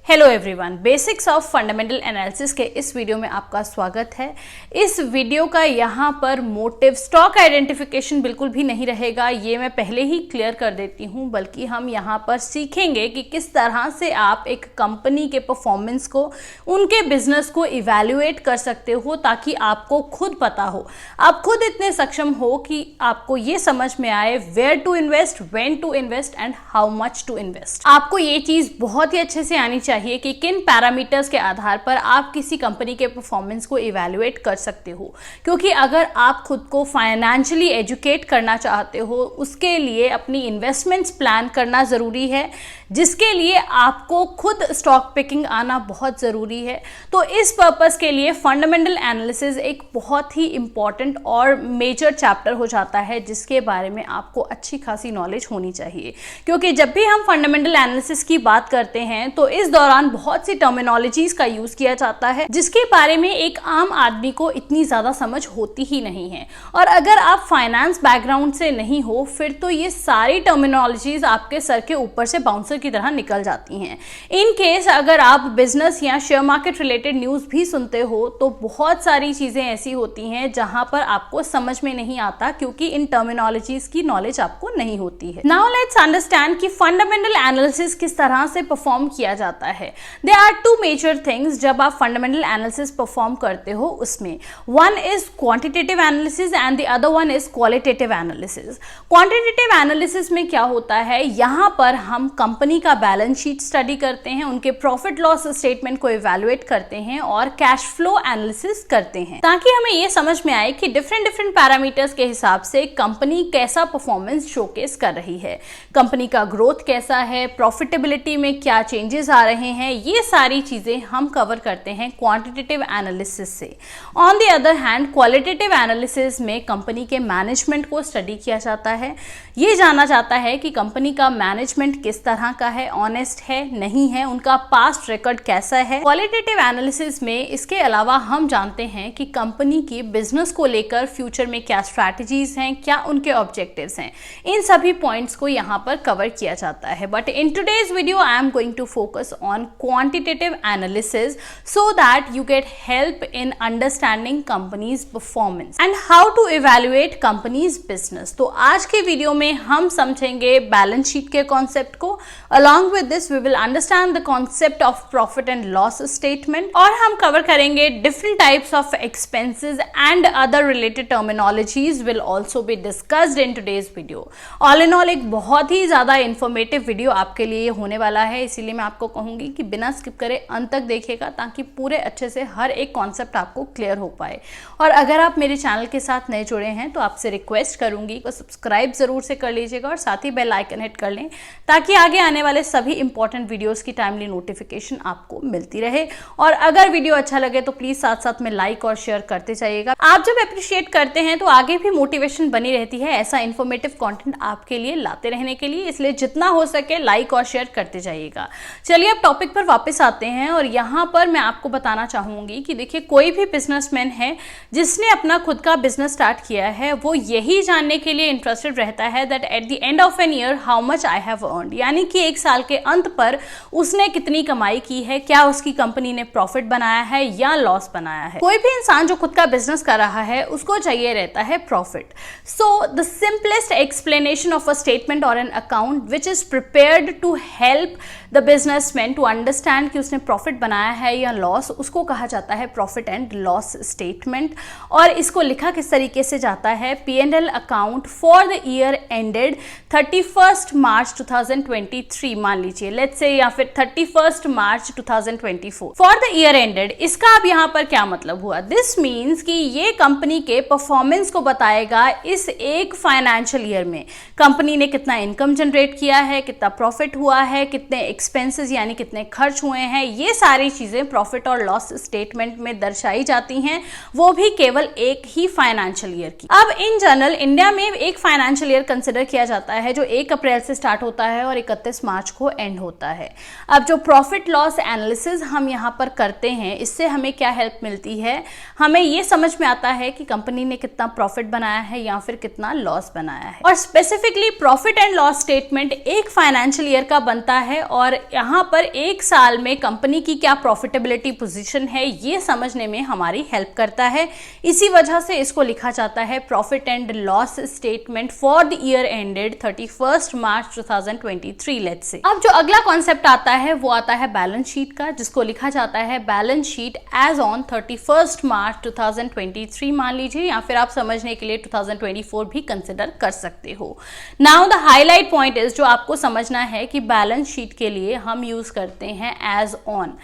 Hello everyone, basics of fundamental analysis के इस video में आपका स्वागत है। इस वीडियो का यहाँ पर मोटिव स्टॉक आइडेंटिफिकेशन बिल्कुल भी नहीं रहेगा, ये मैं पहले ही क्लियर कर देती हूँ, बल्कि हम यहाँ पर सीखेंगे कि किस तरह से आप एक कंपनी के परफॉर्मेंस को, उनके बिजनेस को इवैल्यूएट कर सकते हो, ताकि आपको खुद पता हो, आप खुद इतने सक्षम हो कि आपको ये समझ में आए where to invest, when to invest and how much to invest. आपको ये चीज़ बहुत ही अच्छे से आनी चाहिए कि किन पैरामीटर्स के आधार पर आप किसी कंपनी के परफॉर्मेंस को इवैल्यूएट कर सकते हो, क्योंकि अगर आप खुद को फाइनेंशियली एजुकेट करना चाहते हो, उसके लिए अपनी इन्वेस्टमेंट्स प्लान करना ज़रूरी है, जिसके लिए आपको खुद स्टॉक पिकिंग आना बहुत ज़रूरी है। तो इस पर्पस के लिए फंडामेंटल एनालिसिस एक बहुत ही इंपॉर्टेंट और मेजर चैप्टर हो जाता है, जिसके बारे में आपको अच्छी खासी नॉलेज होनी चाहिए, क्योंकि जब भी हम फंडामेंटल एनालिसिस की बात करते हैं तो इस दौरान बहुत सी टर्मिनोलॉजीज का यूज किया जाता है, जिसके बारे में एक आम आदमी को इतनी ज्यादा समझ होती ही नहीं है। और अगर आप फाइनेंस बैकग्राउंड से नहीं हो, फिर तो ये सारी टर्मिनोलॉजीज आपके सर के ऊपर से बाउंसर की तरह निकल जाती हैं। इन केस अगर आप बिजनेस या शेयर मार्केट रिलेटेड न्यूज भी सुनते हो, तो बहुत सारी चीजें ऐसी होती हैं जहां पर आपको समझ में नहीं आता, क्योंकि इन टर्मिनोलॉजीज की नॉलेज आपको नहीं होती है। नाउ लेट्स अंडरस्टैंड कि फंडामेंटल एनालिसिस किस तरह से परफॉर्म किया जाता है। There are two major things जब आप फंडामेंटल एनालिसिस परफॉर्म करते हो उसमें। One is quantitative analysis and the other one is qualitative analysis। Quantitative analysis में क्या होता है, यहाँ पर हम कंपनी का बैलेंस शीट स्टडी करते हैं, उनके प्रॉफिट लॉस स्टेटमेंट को इवैल्यूएट करते हैं और कैश फ्लो एनालिसिस करते हैं, ताकि हमें ये समझ में आए कि डिफरेंट पैरामीटर्स के हिसाब से कंपनी कैसा परफॉर्मेंस शोकेस कर रही है, कंपनी का ग्रोथ कैसा है, प्रॉफिटेबिलिटी में क्या चेंजेस आ रहे हैं, ये सारी चीजें हम कवर करते हैं क्वांटिटेटिव एनालिसिस से। On the other hand qualitative analysis में कंपनी के मैनेजमेंट को स्टडी किया जाता है, ये जाना जाता है कि कंपनी का मैनेजमेंट किस तरह का है, ऑनेस्ट है नहीं है, उनका पास्ट रिकॉर्ड कैसा है। क्वालिटेटिव एनालिसिस में इसके अलावा हम जानते हैं कि कंपनी की बिजनेस को लेकर फ्यूचर में क्या स्ट्रैटेजीज हैं, क्या उनके ऑब्जेक्टिव्स हैं, इन सभी पॉइंट्स को यहाँ पर कवर किया जाता है। But in today's video I am going to focus on quantitative analysis so that you get help in understanding company's performance and how to evaluate company's business। तो आज के वीडियो में हम समझेंगे बैलेंस शीट के कॉन्सेप्ट को। along with this we will understand the concept of profit and loss statement और हम कवर करेंगे different types of expenses and other related terminologies will also be discussed in today's video। all in all एक बहुत ही ज़्यादा informative video आपके लिए होने वाला है, इसीलिए मैं आपको कहूँगी कि बिना स्किप करे अंत तक देखिएगा, ताकि पूरे अच्छे से हर एक कॉन्सेप्ट आपको क्लियर हो पाए। और अगर आप मेरे चैनल के साथ नए जुड़े हैं तो आपसे रिक्वेस्ट करूंगी कि सब्सक्राइब जरूर से कर लीजिएगा और साथ ही बेल आइकन हिट कर लें, ताकि आगे आने वाले सभी इंपॉर्टेंट वीडियोस की टाइमली नोटिफिकेशन आपको मिलती रहे। और अगर वीडियो अच्छा लगे तो प्लीज साथ साथ में लाइक और शेयर करते जाइएगा। आप जब अप्रिशिएट करते हैं तो आगे भी मोटिवेशन बनी रहती है ऐसा इन्फॉर्मेटिव कॉन्टेंट आपके लिए लाते रहने के लिए, इसलिए जितना हो सके लाइक और शेयर करते जाइएगा। चलिए अब टॉपिक पर वापस आते हैं और यहाँ पर मैं आपको बताना चाहूंगी कि देखिए, कोई भी बिजनेसमैन है जिसने अपना खुद का बिजनेस स्टार्ट किया है, वो यही जानने के लिए इंटरेस्टेड रहता है that at the end of an year how much I have earned, यानी कि एक साल के अंत पर उसने कितनी कमाई की है, क्या उसकी कंपनी ने प्रॉफिट बनाया है या लॉस बनाया है। कोई भी इंसान जो खुद का बिजनेस कर रहा है उसको चाहिए रहता है profit. So the simplest explanation of a statement or an account which is prepared to help the businessman to understand कि उसने प्रॉफिट बनाया है या लॉस, उसको कहा जाता है प्रॉफिट एंड लॉस स्टेटमेंट। और इसको लिखा किस तरीके से जाता है, P&L account for the year ended 31 मार्च 2023 मान लीजिए, लेट्स से, या फिर 31 मार्च 2024 फॉर द ईयर एंडेड। इसका अब यहाँ पर क्या मतलब हुआ, दिस मीन्स कि ये कंपनी के परफॉर्मेंस को बताएगा इस एक फाइनेंशियल ईयर में कंपनी ने कितना इनकम जनरेट किया है, कितना प्रॉफिट हुआ है, कितने एक्सपेंसेस यानी कितने खर्च हुए हैं, ये सारी चीजें प्रॉफिट और लॉस स्टेटमेंट में दर्शाई जाती हैं, वो भी केवल एक ही फाइनेंशियल ईयर की। अब इन जनरल इंडिया में एक फाइनेंशियल ईयर कंसिडर किया जाता है जो 1 अप्रैल से स्टार्ट होता है और 31 मार्च को एंड होता है। अब जो प्रॉफिट लॉस एनालिसिस हम यहाँ पर करते हैं, इससे हमें क्या हेल्प मिलती है, हमें ये समझ में आता है कि कंपनी ने कितना प्रॉफिट बनाया है या फिर कितना लॉस बनाया है। और specifically profit and loss statement एक फाइनेंशियल ईयर का बनता है और और यहाँ पर एक साल में कंपनी की क्या प्रॉफिटेबिलिटी पोजीशन है ये समझने में हमारी हेल्प करता है। इसी वजह से इसको लिखा जाता है profit and loss statement for the year ended 31 March 2023 let's say. अब जो अगला कॉन्सेप्ट आता है वो आता है बैलेंस शीट का, जिसको लिखा जाता है बैलेंस शीट एज ऑन 31 मार्च 2023 मान लीजिए, या फिर आप समझने के लिए 2024 भी कंसिडर कर सकते हो। Now the highlight point is, जो आपको समझना है कि बैलेंस शीट के लिए हम यूज करते हैं एज ऑन।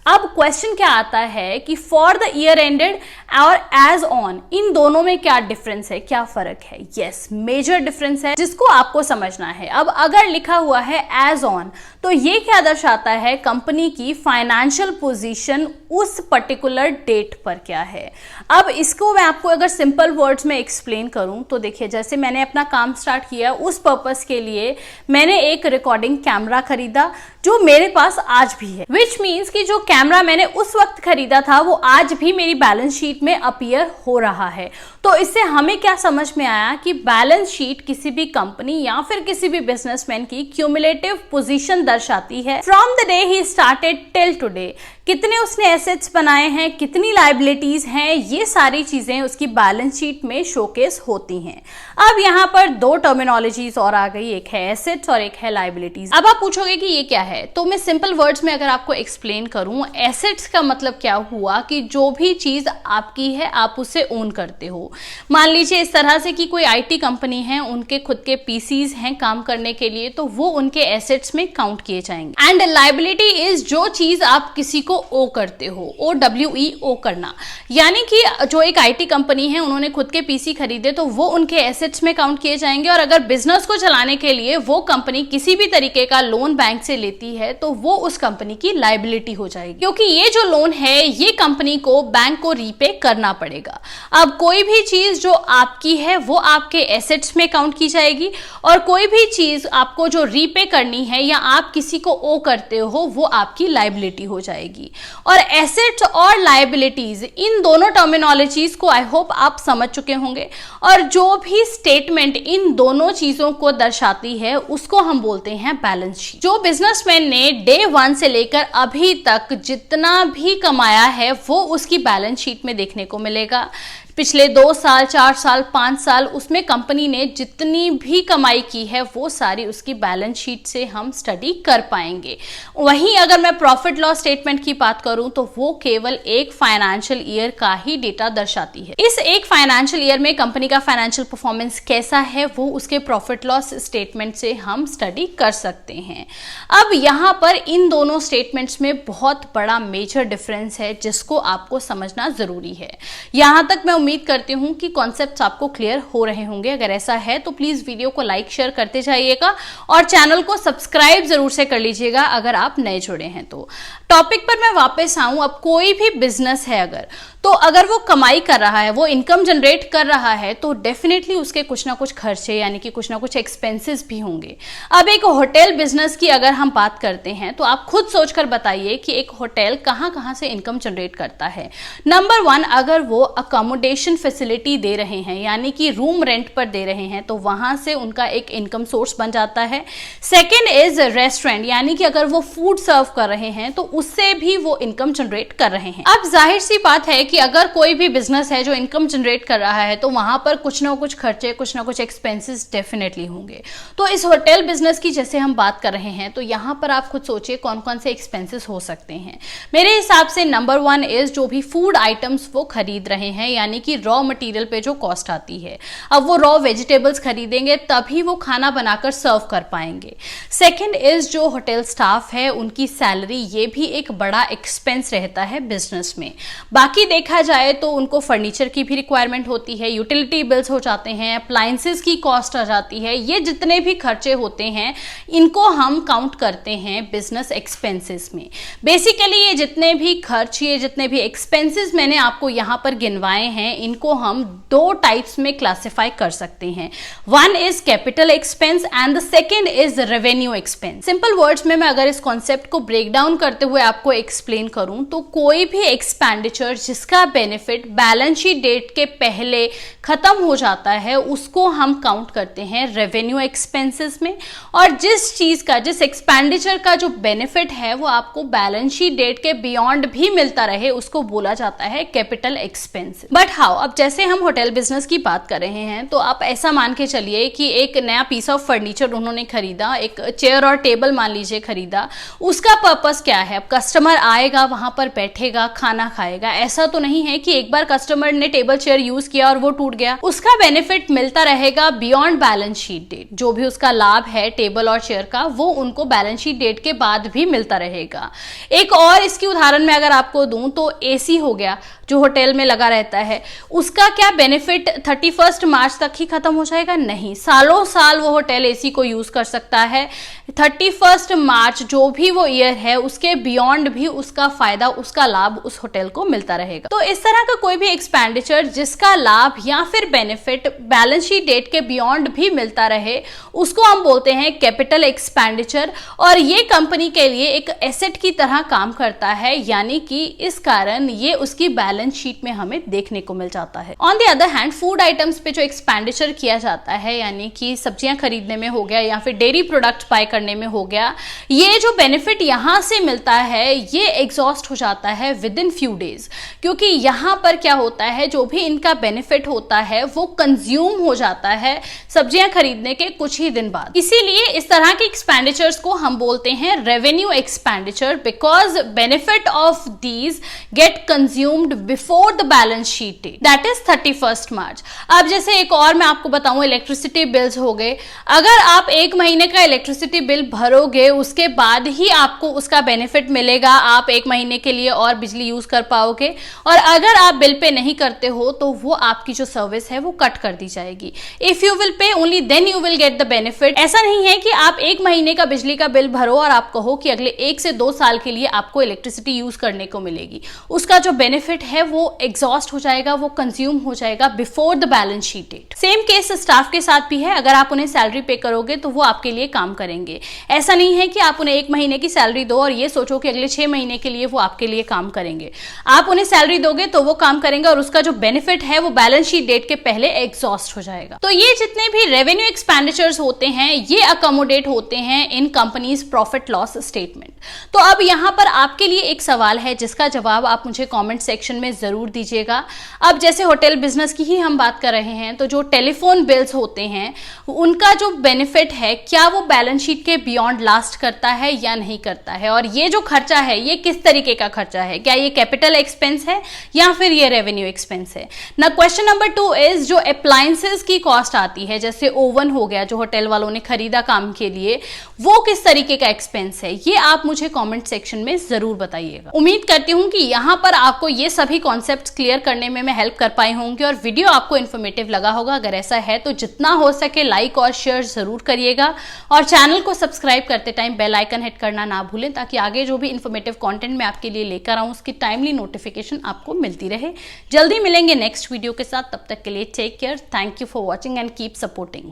अब क्वेश्चन क्या आता है कि फॉर द ईयर एंडेड और एज ऑन, इन दोनों में क्या डिफरेंस है, क्या फर्क है? यस, मेजर डिफरेंस है जिसको आपको समझना है। अब अगर लिखा हुआ है एज ऑन तो ये क्या दर्शाता है, कंपनी की फाइनेंशियल पोजीशन उस पर्टिकुलर डेट पर क्या है। अब इसको मैं आपको अगर सिंपल वर्ड्स में एक्सप्लेन करूं तो देखिए, जैसे मैंने अपना काम स्टार्ट किया उस पर्पस के लिए मैंने एक रिकॉर्डिंग कैमरा खरीदा जो मेरे पास आज भी है, विच मीन्स कि जो कैमरा मैंने उस वक्त खरीदा था वो आज भी मेरी बैलेंस शीट में अपीयर हो रहा है। तो इससे हमें क्या समझ में आया कि बैलेंस शीट किसी भी कंपनी या फिर किसी भी बिजनेसमैन की क्यूमुलेटिव पोजीशन दर्शाती है from the day he started till today. कितने उसने एसेट्स बनाए हैं, कितनी लायबिलिटीज हैं, ये सारी चीजें उसकी बैलेंस शीट में शोकेस होती हैं। अब यहाँ पर दो टर्मिनोलॉजीज और आ गई, एक है एसेट्स और एक है लायबिलिटीज। अब आप पूछोगे कि ये क्या है, तो मैं सिंपल वर्ड्स में अगर आपको एक्सप्लेन करूं, एसेट्स का मतलब क्या हुआ कि जो भी चीज आपकी है आप उसे ओन करते हो। मान लीजिए इस तरह से कि कोई आईटी कंपनी है, उनके खुद के पीसीज हैं काम करने के लिए, तो वो उनके एसेट्स में काउंट किए जाएंगे। एंड लायबिलिटी इज जो चीज आप किसी को ओ करते हो, OWE करना, यानी कि जो एक आईटी कंपनी है उन्होंने खुद के पीसी खरीदे तो वो उनके एसेट्स में काउंट किए जाएंगे। और अगर बिजनेस को चलाने के लिए वो कंपनी किसी भी तरीके का लोन बैंक से लेती है तो वो उस कंपनी की लायबिलिटी हो जाएगी, क्योंकि ये जो लोन है ये कंपनी को बैंक को रीपे करना पड़ेगा। अब कोई भी चीज जो आपकी है वो आपके एसेट्स में काउंट की जाएगी, और कोई भी चीज आपको जो रीपे करनी है या आप किसी को ओ करते हो वो आपकी लायबिलिटी हो जाएगी। और एसेट्स और लायबिलिटीज, इन दोनों टर्मिनोलॉजीज को आई होप आप समझ चुके होंगे, और जो भी स्टेटमेंट इन दोनों चीजों को दर्शाती है उसको हम बोलते हैं बैलेंस शीट। जो बिजनेसमैन ने डे 1 से लेकर अभी तक जितना भी कमाया है वो उसकी बैलेंस शीट में देखने को मिलेगा। पिछले 2 साल, 4 साल, 5 साल, उसमें कंपनी ने जितनी भी कमाई की है वो सारी उसकी बैलेंस शीट से हम स्टडी कर पाएंगे। वहीं अगर मैं प्रॉफिट लॉस स्टेटमेंट की बात करूं तो वो केवल एक फाइनेंशियल ईयर का ही डेटा दर्शाती है। इस एक फाइनेंशियल ईयर में कंपनी का फाइनेंशियल परफॉर्मेंस कैसा है वो उसके प्रॉफिट लॉस स्टेटमेंट से हम स्टडी कर सकते हैं। अब यहाँ पर इन दोनों स्टेटमेंट्स में बहुत बड़ा मेजर डिफरेंस है जिसको आपको समझना जरूरी है। यहाँ तक मैं उम्मीद करती हूं कि कॉन्सेप्ट्स आपको क्लियर हो रहे होंगे। अगर ऐसा है तो प्लीज वीडियो को लाइक शेयर करते जाइएगा और चैनल को सब्सक्राइब जरूर से कर लीजिएगा अगर आप नए जुड़े हैं तो। टॉपिक पर मैं वापस आऊं, अब कोई भी बिजनेस है अगर वो कमाई कर रहा है, वो इनकम जनरेट कर रहा है, तो डेफिनेटली उसके कुछ ना कुछ खर्चे यानी कि कुछ ना कुछ एक्सपेंसेस भी होंगे। अब एक होटल बिजनेस की अगर हम बात करते हैं तो आप खुद सोचकर बताइए कि एक होटल कहां कहां से इनकम जनरेट करता है। नंबर 1, अगर वो अकोमोडेशन फैसिलिटी दे रहे हैं यानी कि रूम रेंट पर दे रहे हैं तो वहां से उनका एक इनकम सोर्स बन जाता है। सेकेंड इज रेस्टोरेंट, यानी कि अगर वो फूड सर्व कर रहे हैं तो उससे भी वो इनकम जनरेट कर रहे हैं। अब जाहिर सी बात है कि अगर कोई भी बिजनेस है जो इनकम जनरेट कर रहा है तो वहां पर कुछ ना कुछ खर्चे, कुछ ना कुछ एक्सपेंसेस डेफिनेटली होंगे। तो इस होटल बिजनेस की जैसे हम बात कर रहे हैं तो यहां पर आप खुद सोचिए कौन कौन से एक्सपेंसेस हो सकते हैं। मेरे हिसाब से नंबर 1 इज जो भी फूड आइटम्स वो खरीद रहे हैं यानी कि रॉ मटेरियल पे जो कॉस्ट आती है। अब वो रॉ वेजिटेबल्स खरीदेंगे तभी वो खाना बनाकर सर्व कर पाएंगे। सेकेंड इज जो होटल स्टाफ है उनकी सैलरी, ये भी एक बड़ा एक्सपेंस रहता है बिजनेस में। बाकी देखा जाए तो उनको फर्नीचर की भी रिक्वायरमेंट होती है, यूटिलिटी बिल्स हो जाते हैं, अप्लायंसेस की कॉस्ट आ जाती है। ये जितने भी खर्चे होते हैं इनको हम काउंट करते हैं बिजनेस एक्सपेंसेस में। बेसिकली ये जितने भी खर्च, ये जितने भी एक्सपेंसेस मैंने आपको यहाँ पर गिनवाए हैं इनको हम 2 टाइप्स में क्लासिफाई कर सकते हैं। 1 is capital expense and the second is revenue expense. Simple words में मैं अगर इस कॉन्सेप्ट को ब्रेक डाउन करते हुए आपको एक्सप्लेन करूं तो कोई भी एक्सपेंडिचर जिसका बेनिफिट बैलेंस शीट डेट के पहले खत्म हो जाता है उसको हम काउंट करते हैं रेवेन्यू एक्सपेंसेस में, और जिस एक्सपेंडिचर का जो बेनिफिट है वो आपको बैलेंस शीट डेट के बियॉन्ड भी मिलता रहे उसको बोला जाता है कैपिटल एक्सपेंस। बट हाउ, अब जैसे हम होटल बिजनेस की बात कर रहे हैं तो आप ऐसा मान के चलिए कि एक नया पीस ऑफ फर्नीचर उन्होंने खरीदा, एक चेयर और टेबल मान लीजिए खरीदा, उसका पर्पस क्या है? अब कस्टमर आएगा, वहां पर बैठेगा, खाना खाएगा। ऐसा तो नहीं है कि एक बार कस्टमर ने टेबल चेयर यूज किया और वो टूट गया। उसका बेनिफिट मिलता रहेगा बियॉन्ड बैलेंस शीट डेट। जो भी उसका लाभ है टेबल और चेयर का वो उनको बैलेंस शीट डेट के बाद भी मिलता रहेगा। एक और इसकी उदाहरण में अगर आपको दूं तो एसी हो गया जो होटल में लगा रहता है, उसका क्या बेनिफिट 31 मार्च तक ही खत्म हो जाएगा? नहीं, सालों साल वो होटल एसी को यूज कर सकता है। 31 मार्च जो भी वो ईयर है उसके बियॉन्ड भी उसका फायदा, उसका लाभ उस होटल को मिलता रहेगा। तो इस तरह का कोई भी एक्सपेंडिचर जिसका लाभ या फिर बेनिफिट बैलेंस शीट डेट के बियॉन्ड भी मिलता रहे उसको हम बोलते हैं कैपिटल एक्सपेंडिचर, और ये कंपनी के लिए एक एसेट की तरह काम करता है, यानी कि इस कारण ये उसकी बैलेंस शीट में हमें देखने को मिल जाता है। On the other hand food items पे जो एक्सपेंडिचर किया जाता है, यानी कि सब्जियां खरीदने में हो गया या फिर डेयरी प्रोडक्ट बाय करने में हो गया, ये जो बेनिफिट यहां से मिलता है ये एग्जॉस्ट हो जाता है विद इन फ्यू डेज, क्योंकि यहां पर क्या होता है जो भी इनका बेनिफिट होता है वो कंज्यूम हो जाता है सब्जियां खरीदने के कुछ ही दिन बाद। इसीलिए इस तरह के एक्सपेंडिचर्स को हम बोलते हैं revenue expenditure, because benefit of these get consumed before the balance sheet date, that is 31 March. अब जैसे एक और मैं आपको बताऊं, इलेक्ट्रिसिटी बिल्स हो गए। अगर आप एक महीने का इलेक्ट्रिसिटी बिल भरोगे उसके बाद ही आपको उसका बेनिफिट मिलेगा, आप एक महीने के लिए और बिजली यूज कर पाओगे, और अगर आप बिल पे नहीं करते हो तो वो आपकी जो सर्विस है वो कट कर दी जाएगी। If you will pay only then you will get the benefit. ऐसा नहीं है कि आप एक महीने का बिजली का बिल भरो और आप कहो कि अगले 1 से 2 साल के लिए आपको इलेक्ट्रिसिटी यूज करने को मिलेगी। उसका जो बेनिफिट है वो एग्जॉस्ट हो जाएगा, वो कंज्यूम हो जाएगा before the balance sheet date. Same case staff के साथ भी है। अगर आप उन्हें सैलरी पे करोगे तो वो आपके लिए काम करेंगे। ऐसा नहीं है कि आप उन्हें 1 महीने की सैलरी दो और ये सोचो कि अगले 6 महीने के लिए वो आपके लिए काम करेंगे। आप उन्हें सैलरी दोगे तो वो काम करेंगे और उसका जो बेनिफिट है वो बैलेंस शीट डेट के पहले एग्जॉस्ट हो जाएगा। तो ये जितने भी रेवेन्यू एक्सपेंडिचर्स होते हैं ये अकोमोडेट होते हैं इन कंपनीज प्रॉफिट लॉस स्टेटमेंट। तो अब यहां पर आपके लिए एक सवाल है जिसका जवाब आप मुझे कमेंट सेक्शन में जरूर दीजिएगा। अब जैसे होटल बिजनेस की ही हम बात कर रहे हैं तो जो टेलीफोन बिल्स होते हैं उनका जो बेनिफिट है क्या वो बैलेंस शीट के बियॉन्ड लास्ट करता है या नहीं करता है, और ये जो खर्चा है ये किस तरीके का खर्चा है, क्या ये कैपिटल एक्सपेंस है या फिर ये रेवेन्यू एक्सपेंस है ना। क्वेश्चन नंबर 2 इज जो अप्लायंसेस की कॉस्ट आती है, जैसे ओवन हो गया जो होटल वालों ने खरीदा काम के लिए, वो किस तरीके का एक्सपेंस है, ये आप मुझे कमेंट सेक्शन में जरूर बताइएगा। उम्मीद करती हूं कि यहां पर आपको ये सभी कॉन्सेप्ट्स क्लियर करने में मैं हेल्प कर पाई होंगी और वीडियो आपको इन्फॉर्मेटिव लगा होगा। अगर ऐसा है तो जितना हो सके लाइक और शेयर जरूर करिएगा, और चैनल को सब्सक्राइब करते टाइम बेल आइकन हिट करना ना भूलें ताकि आगे जो भी इन्फॉर्मेटिव कंटेंट मैं आपके लिए लेकर आऊं उसकी टाइमली नोटिफिकेशन आपको मिलती रहे। जल्दी मिलेंगे नेक्स्ट वीडियो के साथ, तब तक के लिए take care, thank you for watching and keep supporting.